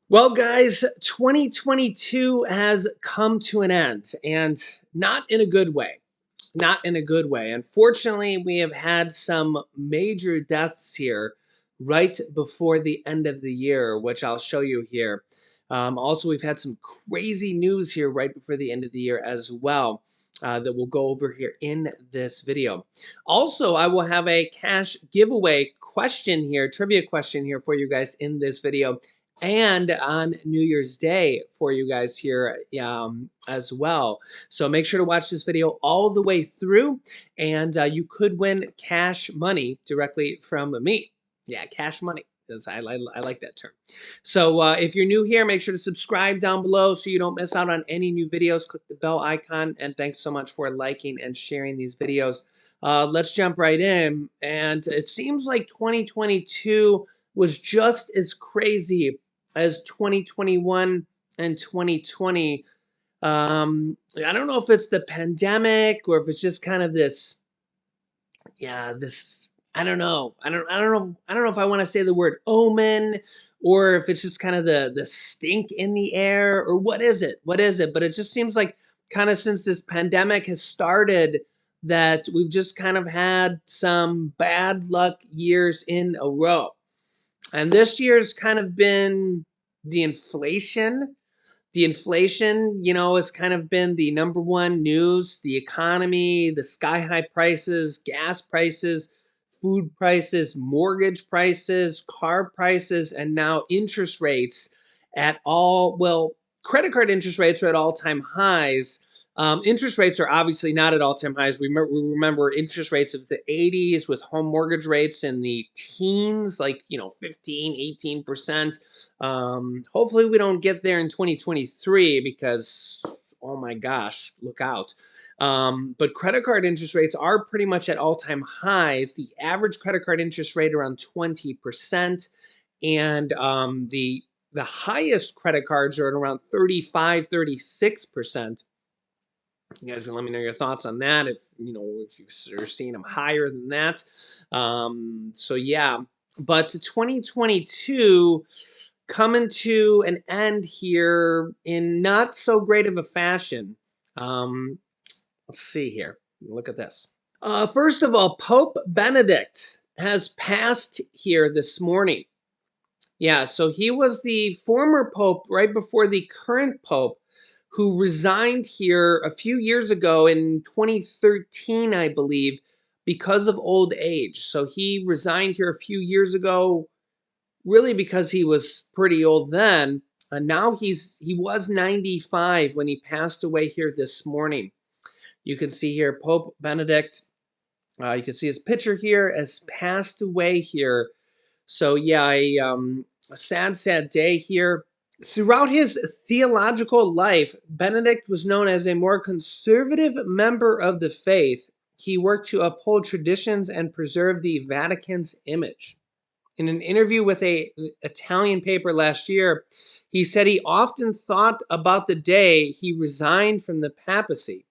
Well, guys, 2022 has come to an end, and not in a good way. Not in a good way. Unfortunately, we have had some major deaths here right before the end of the year, which I'll show you here. Also, we've had some crazy news here right before the end of the year as well. That we'll go over here in this video. Also, I will have a cash giveaway question here, trivia question here for you guys in this video and on New Year's Day for you guys here as well. So make sure to watch this video all the way through, and you could win cash money directly from me. Yeah, cash money. I like that term. So if you're new here, make sure to subscribe down below so you don't miss out on any new videos. Click the bell icon, and thanks so much for liking and sharing these videos. Let's jump right in. And it seems like 2022 was just as crazy as 2021 and 2020. I don't know if it's the pandemic or if it's just kind of this, yeah, this, I don't know. I don't know if I want to say the word omen or if it's just kind of the stink in the air or what is it? What is it? But it just seems like kind of since this pandemic has started that we've just kind of had some bad luck years in a row. And this year's kind of been the inflation. The inflation, has kind of been the number one news. The economy, the sky high prices, gas prices, food prices, mortgage prices, car prices, and now interest rates at all. Well, credit card interest rates are at all time highs. Interest rates are obviously not at all time highs. We remember interest rates of the 80s with home mortgage rates in the teens, like, 15, 18%. Hopefully we don't get there in 2023 because, oh my gosh, look out. But credit card interest rates are pretty much at all-time highs. The average credit card interest rate around 20%, and the highest credit cards are at around 35, 36%. You guys can let me know your thoughts on that if you're seeing them higher than that. So yeah, but 2022 coming to an end here in not so great of a fashion. Um, let's see here. Look at this. First of all, Pope Benedict has passed here this morning. Yeah, so he was the former pope right before the current pope who resigned here a few years ago in 2013, I believe, because of old age. So he resigned here a few years ago really because he was pretty old then. And now he was 95 when he passed away here this morning. You can see here Pope Benedict. You can see his picture here has passed away here. So yeah, a sad, sad day here. Throughout his theological life, Benedict was known as a more conservative member of the faith. He worked to uphold traditions and preserve the Vatican's image. In an interview with a Italian paper last year, he said he often thought about the day he resigned from the papacy.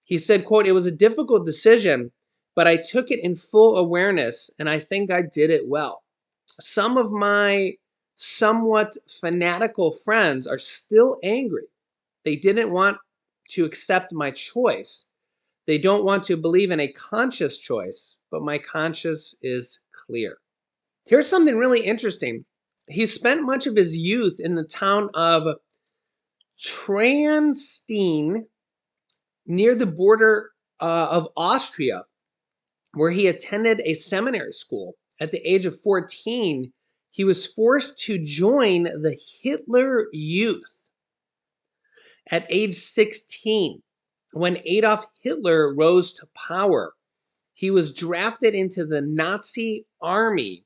He said, quote, "It was a difficult decision, but I took it in full awareness, and I think I did it well. Some of my somewhat fanatical friends are still angry. They didn't want to accept my choice. They don't want to believe in a conscious choice, but my conscience is clear." Here's something really interesting. He spent much of his youth in the town of Traunstein near the border of Austria, where he attended a seminary school. At the age of 14, he was forced to join the Hitler Youth. At age 16, when Adolf Hitler rose to power, he was drafted into the Nazi army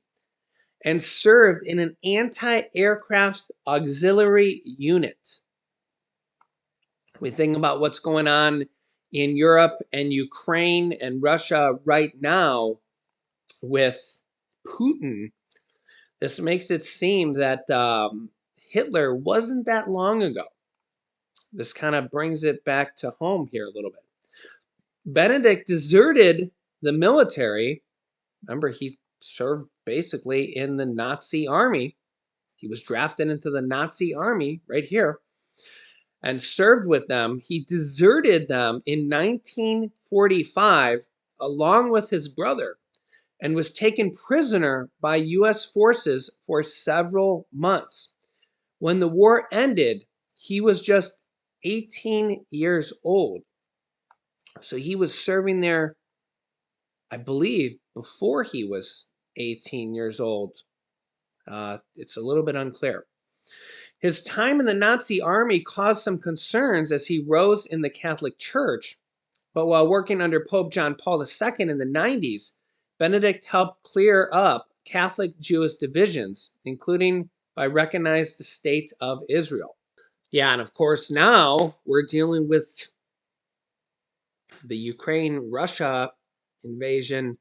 and served in an anti-aircraft auxiliary unit. We think about what's going on in Europe and Ukraine and Russia right now with Putin. This makes it seem that Hitler wasn't that long ago. This kind of brings it back to home here a little bit. Benedict deserted the military. Remember, he served basically in the Nazi army. He was drafted into the Nazi army right here and served with them. He deserted them in 1945 along with his brother and was taken prisoner by U.S. forces for several months. When the war ended, he was just 18 years old. So he was serving there, I believe, before he was 18 years old. It's a little bit unclear. His time in the Nazi army caused some concerns as he rose in the Catholic Church, but while working under Pope John Paul II in the 90s, Benedict helped clear up Catholic Jewish divisions, including by recognizing the state of Israel. Yeah, and of course now we're dealing with the Ukraine-Russia invasion.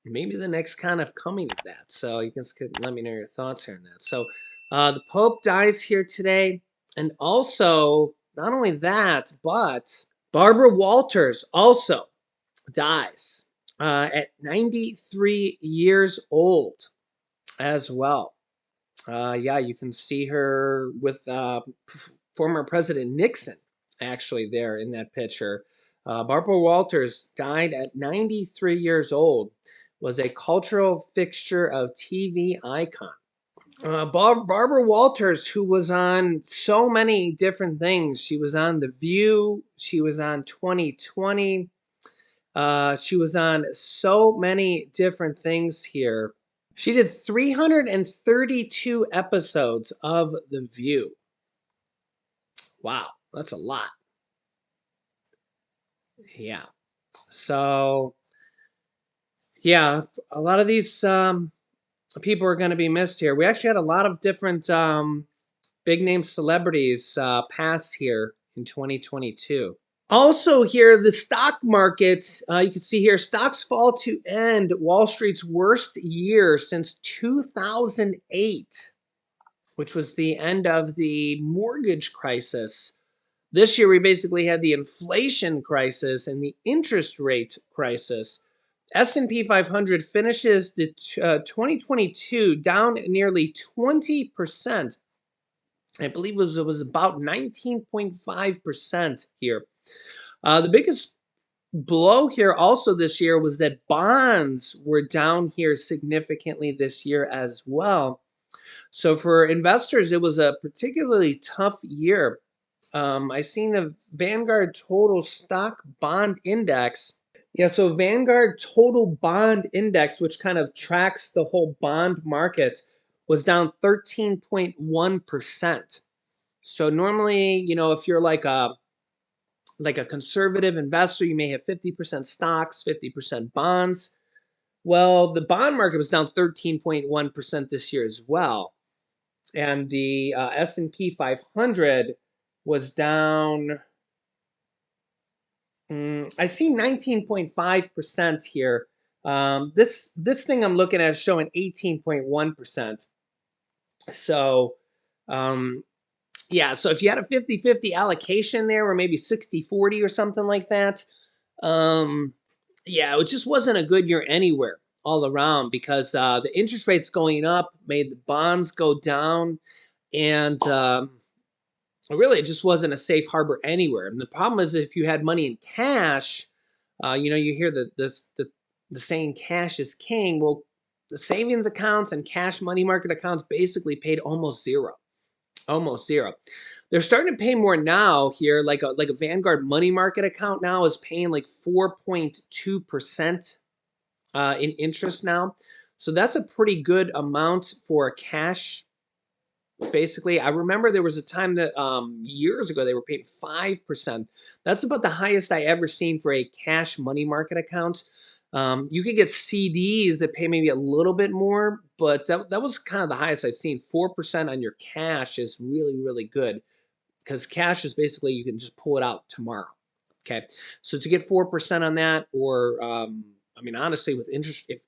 Maybe the next kind of coming of that. So you can let me know your thoughts here on that. So the Pope dies here today. And also, not only that, but Barbara Walters also dies at 93 years old as well. Yeah, you can see her with former President Nixon actually there in that picture. Barbara Walters died at 93 years old, was a cultural fixture of TV icon. Barbara Walters, who was on so many different things. She was on The View. She was on 2020. She was on so many different things here. She did 332 episodes of The View. Wow, that's a lot. Yeah. So, yeah, a lot of these people are going to be missed here. We actually had a lot of different big name celebrities pass here in 2022. Also here, the stock market, you can see here, stocks fall to end Wall Street's worst year since 2008, which was the end of the mortgage crisis. This year, we basically had the inflation crisis and the interest rate crisis. S&P 500 finishes the 2022 down nearly 20%. I believe it was about 19.5% here. The biggest blow here also this year was that bonds were down here significantly this year as well. So for investors, it was a particularly tough year. I seen the Vanguard Total Stock Bond Index. Yeah, so Vanguard Total Bond Index, which kind of tracks the whole bond market, was down 13.1%. So normally, you know, if you're like a conservative investor, you may have 50% stocks, 50% bonds. Well, the bond market was down 13.1% this year as well. And the S&P 500 was down, I see 19.5% here. This thing I'm looking at is showing 18.1%. So, yeah, so if you had a 50-50 allocation there, or maybe 60-40 or something like that, yeah, it just wasn't a good year anywhere all around because the interest rates going up made the bonds go down, and really it just wasn't a safe harbor anywhere. And the problem is if you had money in cash, you know, you hear the saying cash is king. Well, the savings accounts and cash money market accounts basically paid almost zero. Almost zero. They're starting to pay more now here, like a Vanguard money market account now is paying like 4.2% in interest now. So that's a pretty good amount for a cash. Basically, I remember there was a time that years ago they were paying 5%. That's about the highest I ever seen for a cash money market account. You could get CDs that pay maybe a little bit more, but that was kind of the highest I've seen. 4% on your cash is really, really good because cash is basically you can just pull it out tomorrow. Okay, so to get 4% on that, or I mean, honestly, with interest, if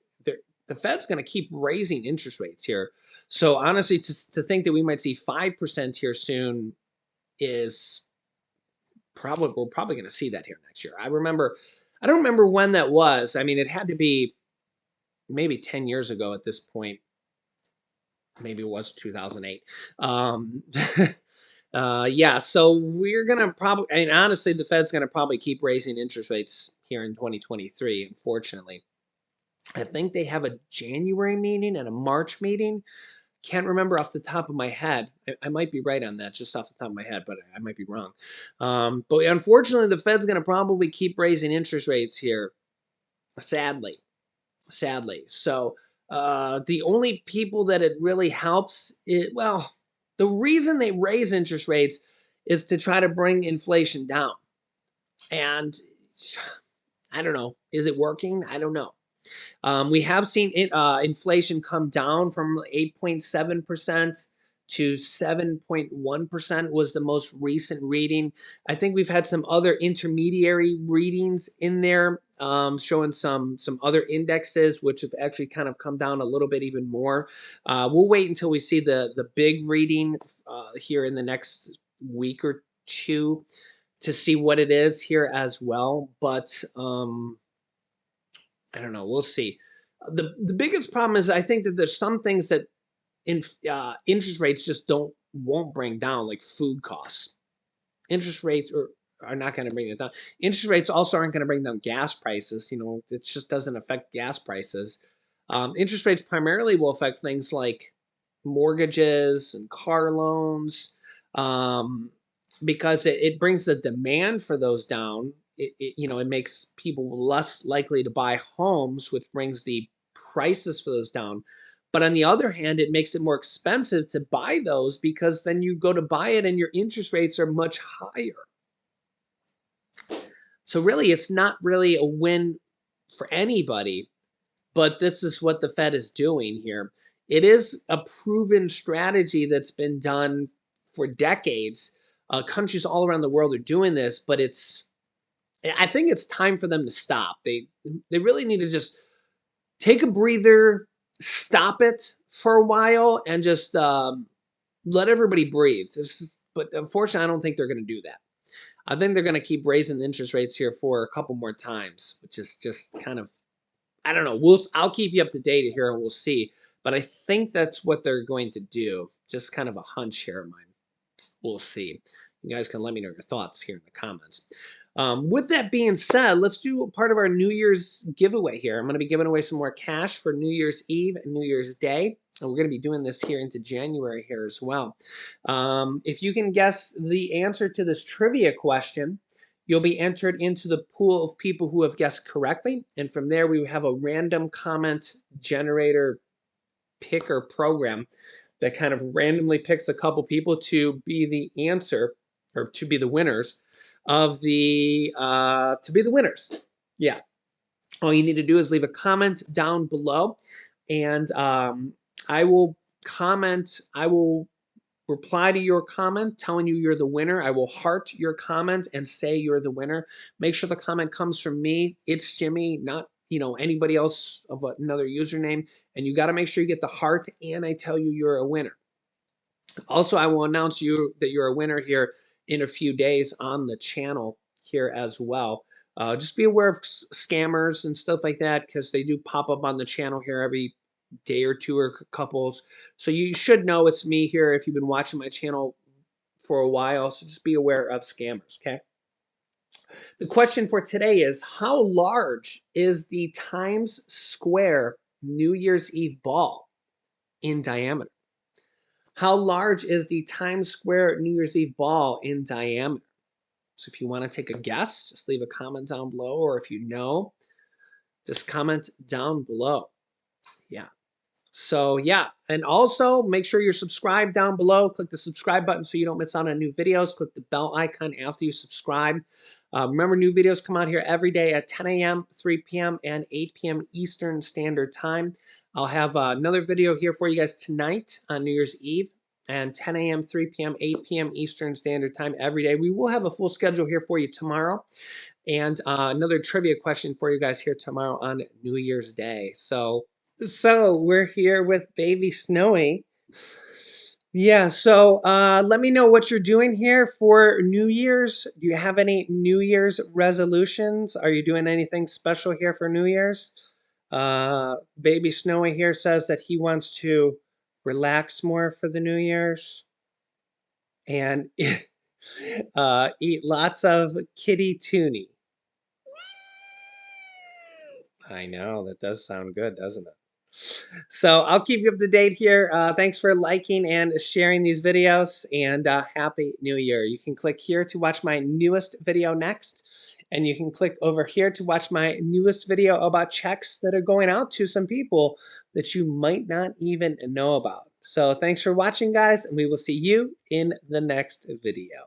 the Fed's going to keep raising interest rates here, so honestly, to think that we might see 5% here soon is probably we're probably going to see that here next year. I don't remember when that was. I mean, it had to be maybe 10 years ago at this point. Maybe it was 2008. Yeah, so we're gonna probably, and honestly, the Fed's gonna probably keep raising interest rates here in 2023, unfortunately. I think they have a January meeting and a March meeting. Can't remember off the top of my head. I might be right on that, just off the top of my head, but I might be wrong. But unfortunately, the Fed's going to probably keep raising interest rates here, sadly. Sadly. So the only people that it really helps, well, the reason they raise interest rates is to try to bring inflation down. And I don't know. Is it working? I don't know. We have seen inflation come down from 8.7% to 7.1% was the most recent reading. I think we've had some other intermediary readings in there showing some other indexes which have actually kind of come down a little bit even more. We'll wait until we see the big reading here in the next week or two to see what it is here as well. But I don't know. We'll see. The biggest problem is I think that there's some things that interest rates just won't bring down, like food costs. Interest rates are not going to bring it down. Interest rates also aren't going to bring down gas prices. You know, it just doesn't affect gas prices. Interest rates primarily will affect things like mortgages and car loans, because it brings the demand for those down. It makes people less likely to buy homes, which brings the prices for those down. But on the other hand, it makes it more expensive to buy those because then you go to buy it and your interest rates are much higher. So really, it's not really a win for anybody, but this is what the Fed is doing here. It is a proven strategy that's been done for decades. Countries all around the world are doing this, but I think it's time for them to stop. They really need to just take a breather, stop it for a while, and just let everybody breathe. But unfortunately, I don't think they're going to do that. I think they're going to keep raising the interest rates here for a couple more times, which is just kind of, I don't know. I'll keep you up to date here and we'll see. But I think that's what they're going to do. Just kind of a hunch here of mine. We'll see. You guys can let me know your thoughts here in the comments. With that being said, let's do part of our New Year's giveaway here. I'm going to be giving away some more cash for New Year's Eve and New Year's Day. And we're going to be doing this here into January here as well. If you can guess the answer to this trivia question, you'll be entered into the pool of people who have guessed correctly. And from there, we have a random comment generator picker program that kind of randomly picks a couple people to be the answer or to be the winners of to be the winners. Yeah. All you need to do is leave a comment down below, and I will reply to your comment telling you you're the winner. I will heart your comment and say you're the winner. Make sure the comment comes from me. It's Jimmy, not anybody else of another username. And you got to make sure you get the heart and I tell you you're a winner. Also, I will announce you that you're a winner here in a few days on the channel here as well. Just be aware of scammers and stuff like that because they do pop up on the channel here every day or two or couples. So you should know it's me here if you've been watching my channel for a while. So just be aware of scammers, okay? The question for today is, how large is the Times Square New Year's Eve ball in diameter? How large is the Times Square New Year's Eve ball in diameter? So if you want to take a guess, just leave a comment down below, or if you know, just comment down below. Yeah. So yeah, and also make sure you're subscribed down below. Click the subscribe button so you don't miss out on new videos. Click the bell icon after you subscribe. Remember, new videos come out here every day at 10 a.m., 3 p.m., and 8 p.m. Eastern Standard Time. I'll have another video here for you guys tonight on New Year's Eve, and 10 a.m., 3 p.m., 8 p.m. Eastern Standard Time every day. We will have a full schedule here for you tomorrow, and another trivia question for you guys here tomorrow on New Year's Day. So we're here with baby Snowy. Yeah, so let me know what you're doing here for New Year's. Do you have any New Year's resolutions? Are you doing anything special here for New Year's? Baby Snowy here says that he wants to relax more for the New Year's, and eat lots of kitty toonie. I know, that does sound good, doesn't it? So I'll keep you up to date here. Thanks for liking and sharing these videos, and Happy New Year. You can click here to watch my newest video next, and you can click over here to watch my newest video about checks that are going out to some people that you might not even know about. So thanks for watching, guys, and we will see you in the next video.